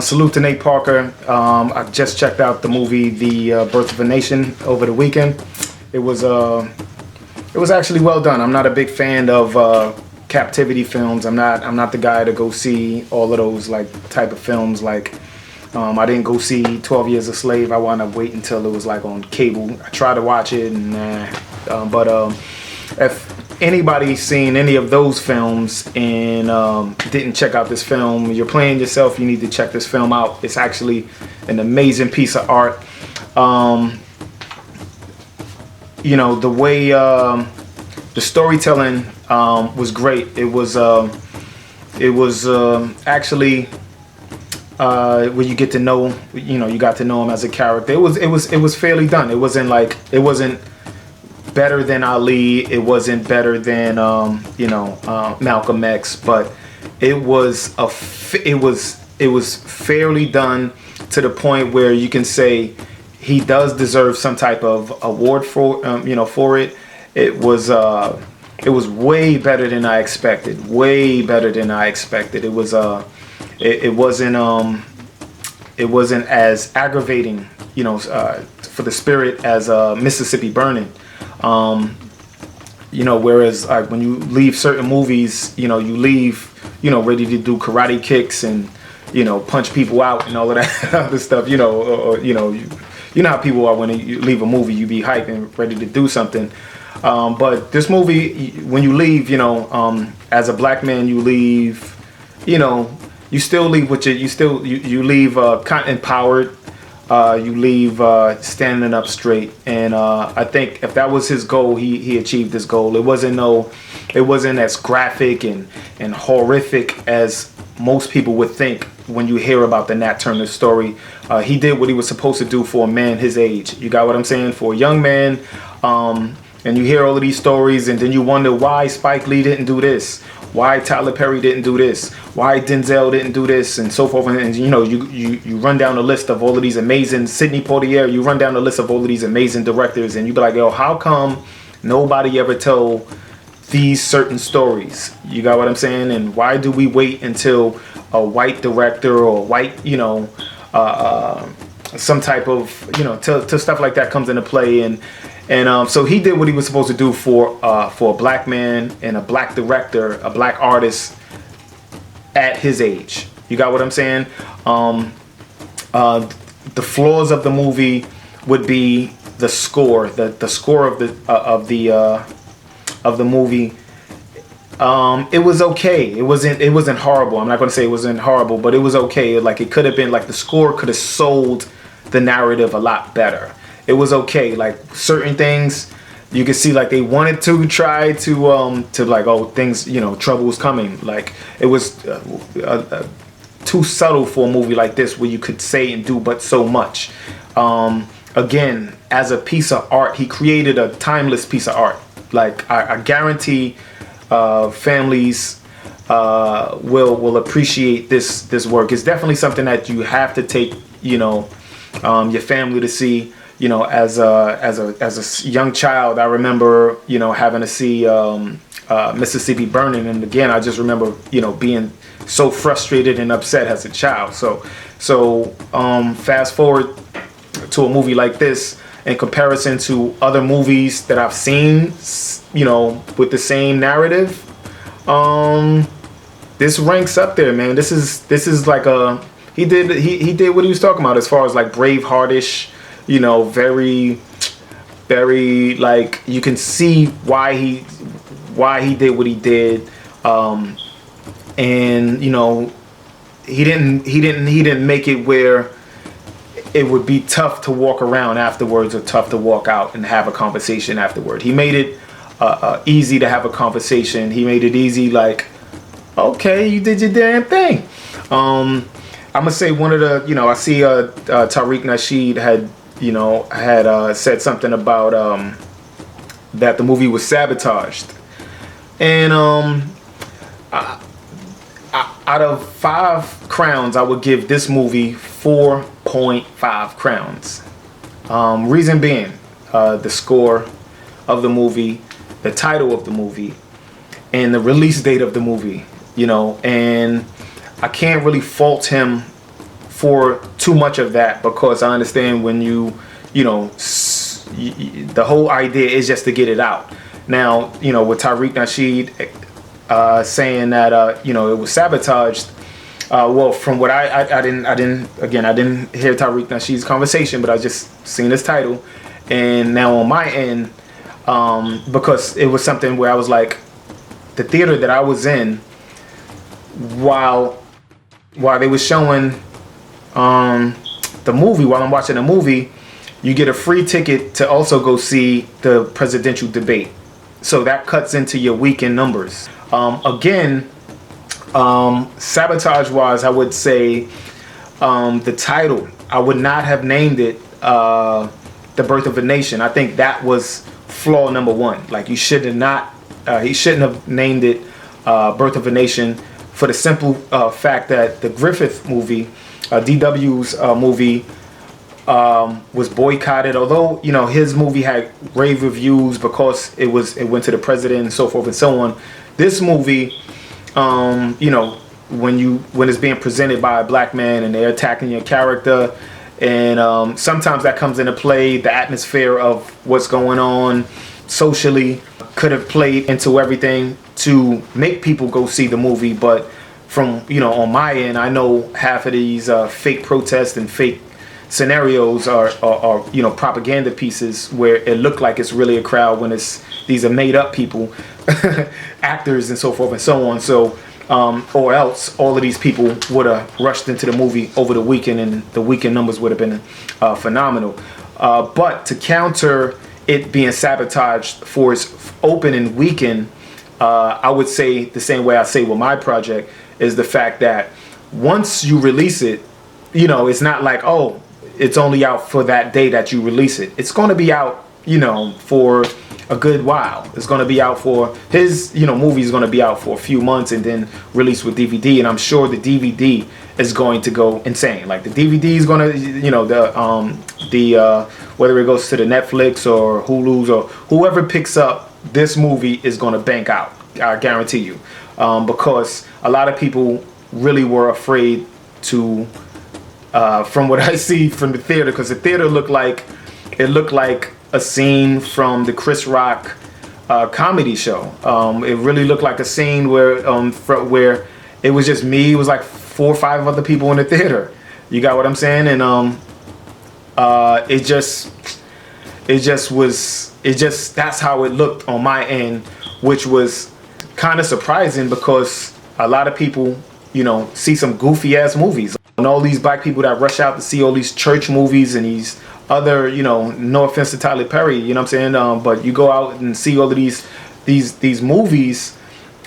Salute to Nate Parker. I just checked out the movie The Birth of a Nation over the weekend. It was actually well done. I'm not a big fan of captivity films. I'm not the guy to go see all of those like type of films. Like I didn't go see 12 Years a Slave. I wound up waiting until it was like on cable. I tried to watch it, and but if anybody seen any of those films and didn't check out this film, you're playing yourself. You need to check this film out. It's actually an amazing piece of art. The way the storytelling was great. It was actually where you get to know, you got to know him as a character. It was fairly done. It wasn't better than Ali. It wasn't better than Malcolm X, but it was fairly done to the point where you can say he does deserve some type of award for it. It was way better than I expected. Way better than I expected. It wasn't as aggravating, for the spirit as Mississippi Burning. Whereas like when you leave certain movies, you leave, ready to do karate kicks and, punch people out and all of that other stuff, you know how people are when you leave a movie, you be hyped and ready to do something. But this movie, when you leave, as a black man, you leave, you still leave with you leave empowered. You leave standing up straight, and I think if that was his goal, he achieved his goal. It wasn't as graphic and horrific as most people would think when you hear about the Nat Turner story. He did what he was supposed to do for a man his age. You got what I'm saying? For a young man, and you hear all of these stories, and then you wonder why Spike Lee didn't do this. Why Tyler Perry didn't do this? Why Denzel didn't do this, and so forth. And you run down the list of all of these amazing Sidney Poitier. You run down the list of all of these amazing directors, and you be like, yo, how come nobody ever told these certain stories? You got what I'm saying? And why do we wait until a white director or a white, some type of, till stuff like that comes into play? And so he did what he was supposed to do for a black man and a black director, a black artist at his age. You got what I'm saying? The flaws of the movie would be the score, the score of the movie. It was okay. It wasn't horrible. I'm not going to say it wasn't horrible, but it was okay. Like it could have been, like the score could have sold the narrative a lot better. It was okay. Like certain things you could see, like they wanted to try to like, oh, things, trouble's coming. Like it was too subtle for a movie like this, where you could say and do but so much. Again, as a piece of art, he created a timeless piece of art. Like I guarantee families will appreciate this work. It's definitely something that you have to take, your family to see. As a young child, I remember, having to see Mississippi Burning, and again, I just remember, being so frustrated and upset as a child. So fast forward to a movie like this, in comparison to other movies that I've seen, with the same narrative, this ranks up there, man. This is like he did what he was talking about as far as like Braveheart-ish. Very, very, like, you can see why he did what he did, and he didn't make it where it would be tough to walk around afterwards or tough to walk out and have a conversation afterward. He made it easy to have a conversation. He made it easy, like, okay, you did your damn thing. I'm gonna say one of the, I see Tariq Nasheed had said something about that the movie was sabotaged, and out of 5 crowns, I would give this movie 4.5 crowns. Reason being, the score of the movie, the title of the movie, and the release date of the movie. And I can't really fault him for too much of that, because I understand when you know, the whole idea is just to get it out. Now, you know, with Tariq Nasheed saying that, you know, it was sabotaged. Well, from what I didn't hear Tariq Nasheed's conversation, but I just seen this title, and now on my end, because it was something where I was like, the theater that I was in, while they were showing the movie, while I'm watching the movie, you get a free ticket to also go see the presidential debate. So that cuts into your weekend numbers. Again, sabotage-wise, I would say the title, I would not have named it The Birth of a Nation. I think that was flaw number one. Like, he shouldn't have named it Birth of a Nation, for the simple fact that the Griffith movie, DW's movie, was boycotted. Although, you know, his movie had rave reviews because it went to the president and so forth and so on. This movie, you know, when it's being presented by a black man and they're attacking your character, and sometimes that comes into play. The atmosphere of what's going on socially could have played into everything to make people go see the movie. But from, you know, on my end, I know half of these fake protests and fake scenarios are you know, propaganda pieces where it looked like it's really a crowd when these are made up people, actors and so forth and so on. So or else all of these people would have rushed into the movie over the weekend, and the weekend numbers would have been phenomenal. But to counter it being sabotaged for its opening weekend, I would say the same way I say with my project, is the fact that once you release it, you know, it's not like, oh, it's only out for that day that you release it. It's going to be out, you know, for a good while. It's going to be out for his, you know, movie is going to be out for a few months and then released with DVD. And I'm sure the DVD is going to go insane. Like, the DVD is going to, you know, whether it goes to the Netflix or Hulu's or whoever picks up this movie is going to bank out. I guarantee you, because a lot of people really were afraid to. From what I see from the theater, because the theater looked like a scene from the Chris Rock comedy show. It really looked like a scene where it was just me. It was like 4 or 5 other people in the theater. You got what I'm saying? And it just that's how it looked on my end, which was kind of surprising, because a lot of people, you know, see some goofy ass movies. And all these black people that rush out to see all these church movies and these other, you know, no offense to Tyler Perry, you know what I'm saying? But you go out and see all of these movies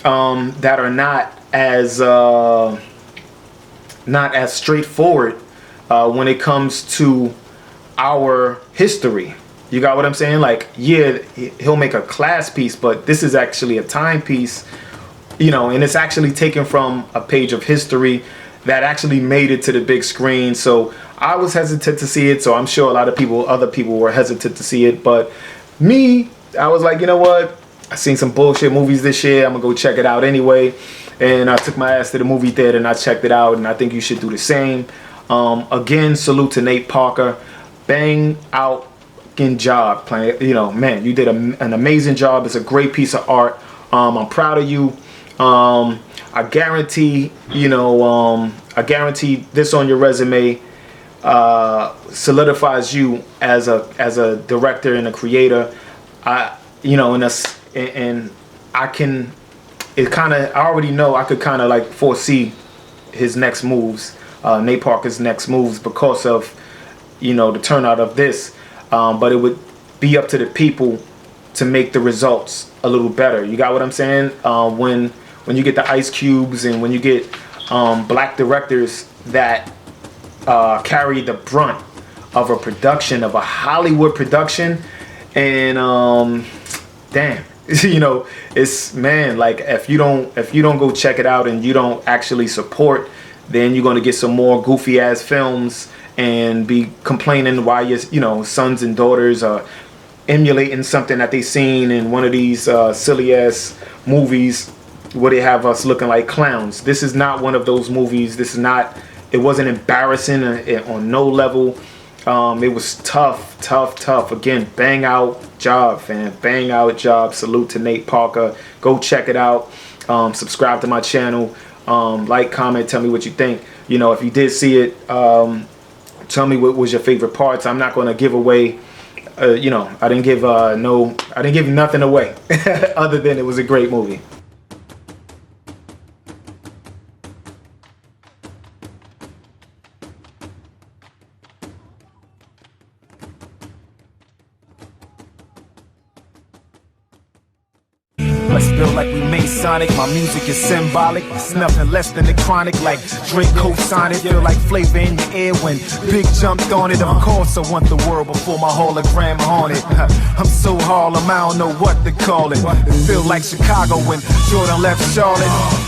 that are not as straightforward when it comes to our history. You got what I'm saying? Like, yeah, he'll make a class piece, but this is actually a timepiece, you know, and it's actually taken from a page of history that actually made it to the big screen. So I was hesitant to see it. So I'm sure a lot of other people were hesitant to see it. But me, I was like, you know what? I seen some bullshit movies this year. I'm gonna go check it out anyway. And I took my ass to the movie theater and I checked it out. And I think you should do the same. Again, salute to Nate Parker. Bang out fucking job playing. You know, man, you did an amazing job. It's a great piece of art. I'm proud of you. I guarantee, you know, I guarantee this on your resume solidifies you as a director and a creator. You know, and I can, it kind of, I already know I could kind of like foresee his next moves, Nate Parker's next moves, because of, you know, the turnout of this. But it would be up to the people to make the results a little better. You got what I'm saying? When you get the Ice Cubes and when you get black directors that carry the brunt of a production, of a Hollywood production, and damn, you know, it's, man, like, if you don't go check it out and you don't actually support, then you're gonna get some more goofy ass films and be complaining why your, you know, sons and daughters are emulating something that they seen in one of these silly ass movies where they have us looking like clowns. This is not one of those movies. This is not, It wasn't embarrassing on no level. It was tough. Again, bang out job, fam. Bang out job. Salute to Nate Parker. Go check it out. Subscribe to my channel. Like, comment, tell me what you think. You know, if you did see it, tell me what was your favorite parts. I'm not going to give away, you know, I didn't give nothing away other than it was a great movie. Let's build like we Masonic. My music is symbolic. It's nothing less than the chronic. Like Drake co-signed it. Feel like flavor in your ear when Big jumped on it. Of course I want the world before my hologram haunted. I'm so Harlem, I don't know what to call it. It feel like Chicago when Jordan left Charlotte.